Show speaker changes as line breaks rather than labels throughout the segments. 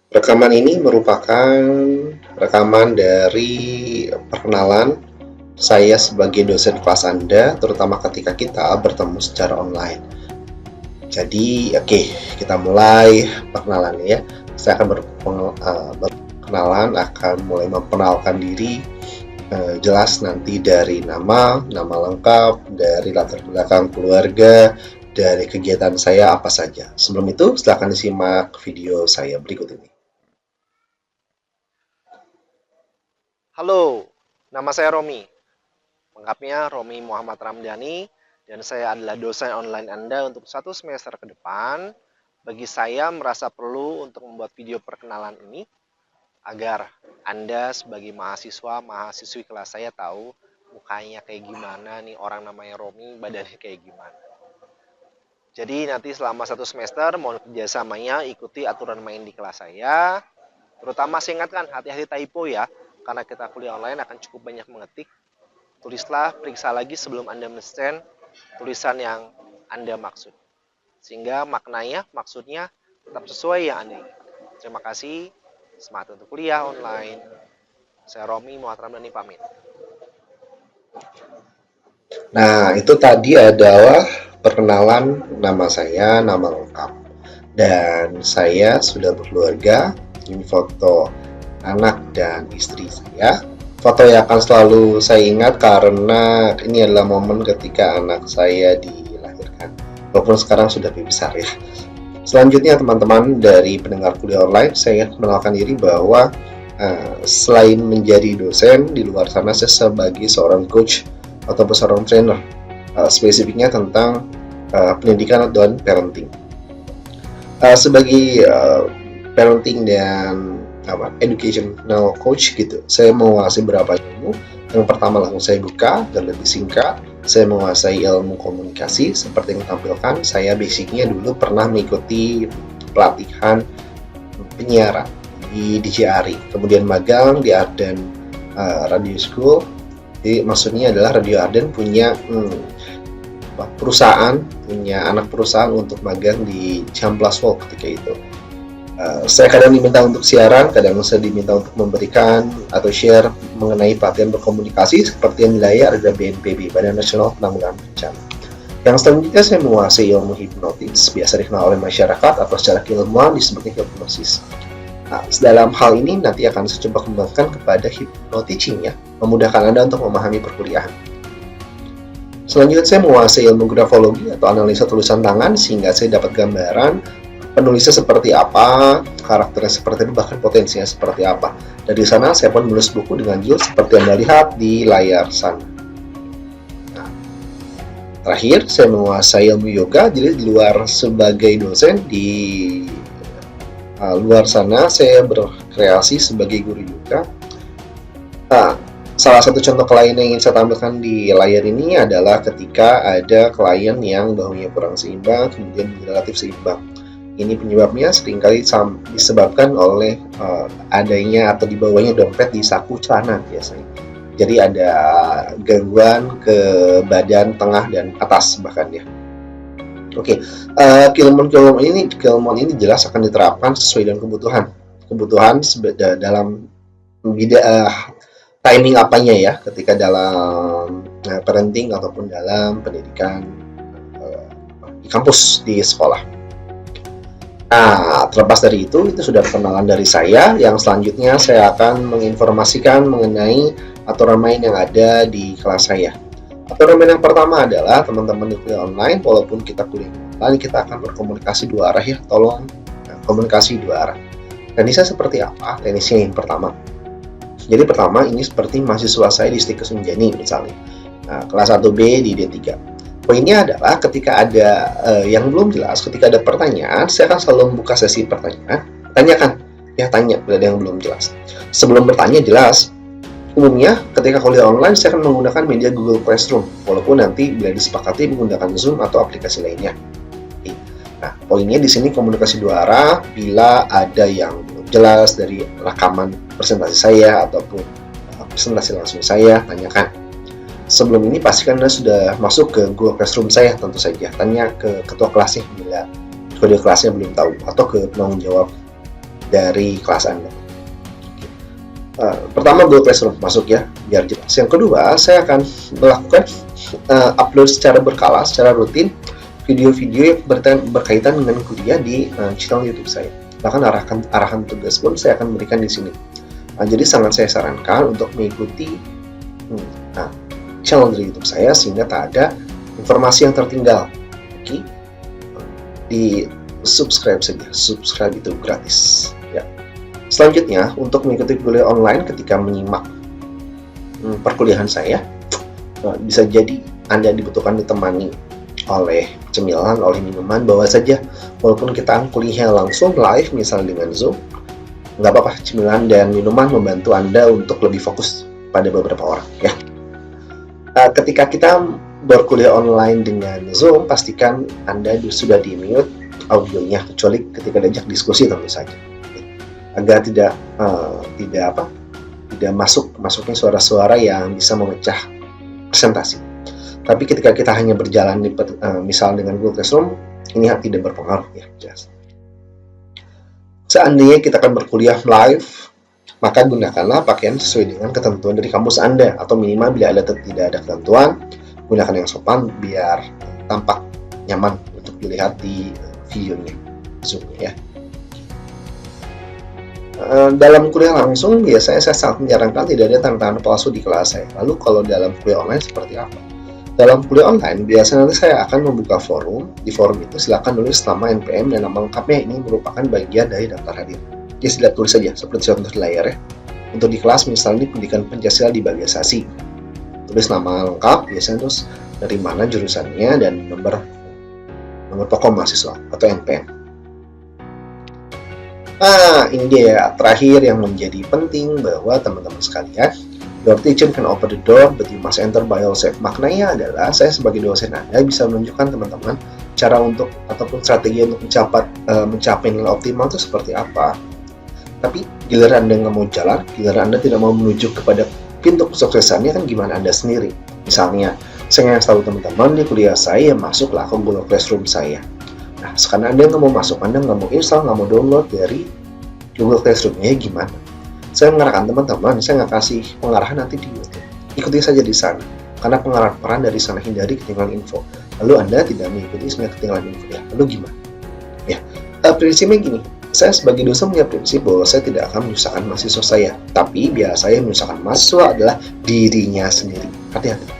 Rekaman ini merupakan rekaman dari perkenalan saya sebagai dosen kelas Anda, terutama ketika kita bertemu secara online. Jadi, oke, kita mulai perkenalannya ya. Saya akan berkenalan, akan mulai memperkenalkan diri, jelas nanti dari nama lengkap, dari latar belakang keluarga, dari kegiatan saya apa saja. Sebelum itu, silakan disimak video saya berikut ini.
Halo, nama saya Romi. Lengkapnya Romi Muhammad Ramdhani, dan saya adalah dosen online Anda untuk 1 semester ke depan. Bagi saya merasa perlu untuk membuat video perkenalan ini agar Anda sebagai mahasiswi kelas saya tahu mukanya kayak gimana nih, orang namanya Romi, badannya kayak gimana. Jadi nanti selama 1 semester mohon kerjasamanya ikuti aturan main di kelas saya. Terutama saya ingatkan hati-hati typo ya, karena kita kuliah online akan cukup banyak mengetik. Tulislah, periksa lagi sebelum Anda men-send tulisan yang Anda maksud. Sehingga maknanya, maksudnya tetap sesuai yang Anda inginkan. Terima kasih, semangat untuk kuliah online. Saya Romi Muhammad Ramdhani pamit.
Nah, itu tadi adalah perkenalan nama saya, nama lengkap. Dan saya sudah berkeluarga. Ini foto anak dan istri saya. Foto yang akan selalu saya ingat karena ini adalah momen ketika anak saya dilahirkan. Walaupun sekarang sudah lebih besar ya. Selanjutnya teman-teman dari pendengar kuliah online, saya mengenalkan diri bahwa selain menjadi dosen, di luar sana saya sebagai seorang coach atau seorang trainer, spesifiknya tentang pendidikan dan parenting. Sebagai parenting dan educational coach gitu, saya menguasai beberapa ilmu. Yang pertama langsung saya buka dan lebih singkat, saya menguasai ilmu komunikasi. Seperti yang ditampilkan, saya basicnya dulu pernah mengikuti pelatihan penyiaran di DJRI, kemudian magang di Arden Radio School. Jadi maksudnya adalah Radio Arden punya perusahaan, punya anak perusahaan untuk magang di Ciamplas Walk ketika itu. Saya kadang diminta untuk siaran, kadang saya diminta untuk memberikan atau share mengenai pelatihan berkomunikasi seperti yang di layar ada BNPB, Badan Nasional Penanggulangan Bencana. Yang selanjutnya saya menguasai ilmu hipnotis, biasa dikenal oleh masyarakat atau secara keilmuan disebutnya hipnosis. Nah, dalam hal ini nanti akan saya coba kembangkan kepada hypno-teaching ya, memudahkan Anda untuk memahami perkuliahan. Selanjutnya saya menguasai ilmu grafologi atau analisa tulisan tangan sehingga saya dapat gambaran penulisnya seperti apa, karakternya seperti apa, bahkan potensinya seperti apa. Dari sana saya pun menulis buku dengan judul seperti yang Anda lihat di layar sana. Nah, terakhir saya menguasai ilmu yoga, jadi di luar sebagai dosen di luar sana saya berkreasi sebagai guru yoga. Nah, salah satu contoh klien yang ingin saya tampilkan di layar ini adalah ketika ada klien yang bahunya kurang seimbang, kemudian relatif seimbang. Ini penyebabnya seringkali disebabkan oleh adanya atau dibawanya dompet di saku celana biasanya. Jadi ada gangguan ke badan tengah dan atas bahkan ya. Oke, keilmuan ini jelas akan diterapkan sesuai dengan kebutuhan dalam timing apanya ya, ketika dalam parenting ataupun dalam pendidikan di kampus, di sekolah. Nah, terlepas dari itu sudah perkenalan dari saya. Yang selanjutnya saya akan menginformasikan mengenai aturan main yang ada di kelas saya. Aturan main yang pertama adalah teman-teman di kuliah online, walaupun kita kuliah online, kita akan berkomunikasi dua arah ya. Tolong komunikasi dua arah. Teknisnya seperti apa? Teknisnya yang pertama. Jadi pertama ini seperti mahasiswa saya di Stikes Unjani misalnya. Nah, kelas 1B di D3. Poinnya adalah ketika ada yang belum jelas, ketika ada pertanyaan, saya akan selalu membuka sesi pertanyaan. Tanyakan, ya tanya bila ada yang belum jelas. Sebelum bertanya jelas, umumnya ketika kuliah online saya akan menggunakan media Google Classroom, walaupun nanti bila disepakati menggunakan Zoom atau aplikasi lainnya. Nah, poinnya di sini komunikasi dua arah. Bila ada yang belum jelas dari rekaman presentasi saya ataupun presentasi langsung saya, tanyakan. Sebelum ini pastikan Anda sudah masuk ke Google Classroom saya tentu saja. Tanya ke ketua kelasnya bila ketua kelasnya belum tahu atau ke penanggung jawab. dari kelas Anda. Pertama Google Classroom masuk ya, biar jelas. Yang kedua, saya akan melakukan upload secara berkala, secara rutin video-video yang berkaitan dengan kuliah di channel YouTube saya. Bahkan arahan tugas pun saya akan berikan di sini. Jadi sangat saya sarankan untuk mengikuti channel dari YouTube saya sehingga tak ada informasi yang tertinggal. Oke, di subscribe saja. Subscribe itu gratis. Ya. Selanjutnya, untuk mengikuti kuliah online ketika menyimak perkuliahan saya, bisa jadi Anda dibutuhkan ditemani oleh cemilan, oleh minuman, bawa saja. Walaupun kita kuliah langsung live, misalnya dengan Zoom, nggak apa-apa, cemilan dan minuman membantu Anda untuk lebih fokus pada beberapa orang. Ya. Ketika kita berkuliah online dengan Zoom, pastikan Anda sudah di-mute audionya, kecuali ketika diajak diskusi tentu saja. Agar tidak masuknya suara-suara yang bisa memecah presentasi. Tapi ketika kita hanya berjalan misal dengan Google Classroom, ini tidak berpengaruh ya, jelas. Seandainya kita akan berkuliah live, maka gunakanlah pakaian sesuai dengan ketentuan dari kampus Anda, atau minimal bila tidak ada ketentuan, gunakan yang sopan biar tampak nyaman untuk dilihat di videonya, Zoom ya. Dalam kuliah langsung biasanya saya sangat menyarankan tidak ada tanda-tanda palsu di kelas saya. Lalu kalau dalam kuliah online seperti apa? Dalam kuliah online biasanya nanti saya akan membuka forum. Di forum itu silakan tulis nama NPM dan nama lengkapnya, ini merupakan bagian dari daftar hadir. Jadi silakan tulis saja seperti contoh di layar ya. Untuk di kelas misalnya pendidikan Pancasila di Bagassasi, tulis nama lengkap biasanya, terus dari mana jurusannya dan nomor pokok mahasiswa atau NPM. Ini dia terakhir yang menjadi penting, bahwa teman-teman sekalian, your teacher can open the door but you must enter by yourself. Maknanya adalah saya sebagai dosen Anda bisa menunjukkan teman-teman cara untuk ataupun strategi untuk mencapai nilai optimal itu seperti apa. Tapi giliran Anda nggak mau jalan, giliran Anda tidak mau menuju kepada pintu kesuksesannya, kan gimana Anda sendiri. Misalnya, saya ngasih tahu teman-teman di kuliah saya, masuklah ke Google Classroom saya. Nah, sekarang Anda nggak mau masuk, Anda nggak mau install, nggak mau download dari Google Classroom-nya, gimana? Saya mengarahkan teman-teman, saya nggak kasih pengarahan nanti di YouTube. Ikuti saja di sana, karena pengarahan dari sana, hindari ketinggalan info. Lalu Anda tidak mengikuti semuanya ketinggalan info, ya. Lalu gimana? Ya, prinsipnya gini, saya sebagai dosen punya prinsip bahwa saya tidak akan menyusahkan mahasiswa saya, tapi biar saya menyusahkan mahasiswa adalah dirinya sendiri. Hati-hati.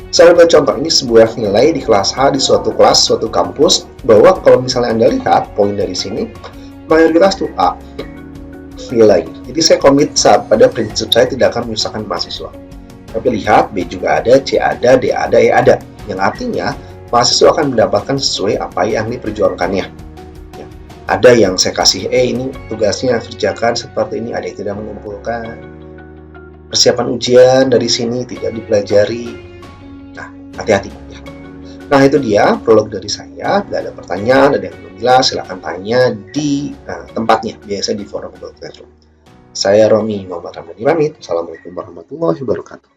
Saya ambil contoh, ini sebuah nilai di kelas H di suatu kelas, suatu kampus, bahwa kalau misalnya Anda lihat poin dari sini, mayoritas itu A nilai. Jadi saya komit pada prinsip saya tidak akan menyusahkan mahasiswa. Tapi lihat, B juga ada, C ada, D ada, E ada. Yang artinya, mahasiswa akan mendapatkan sesuai apa yang diperjuangkannya. Ya. Ada yang saya kasih ini tugasnya kerjakan seperti ini, ada yang tidak mengumpulkan. Persiapan ujian dari sini tidak dipelajari. Hati-hati ya. Nah, itu dia prolog dari saya. Bila ada pertanyaan, ada yang belum jelas, silahkan tanya di tempatnya, biasa di forum Google Classroom. Saya Romi Muhammad Ramdhani pamit. Assalamualaikum warahmatullahi wabarakatuh.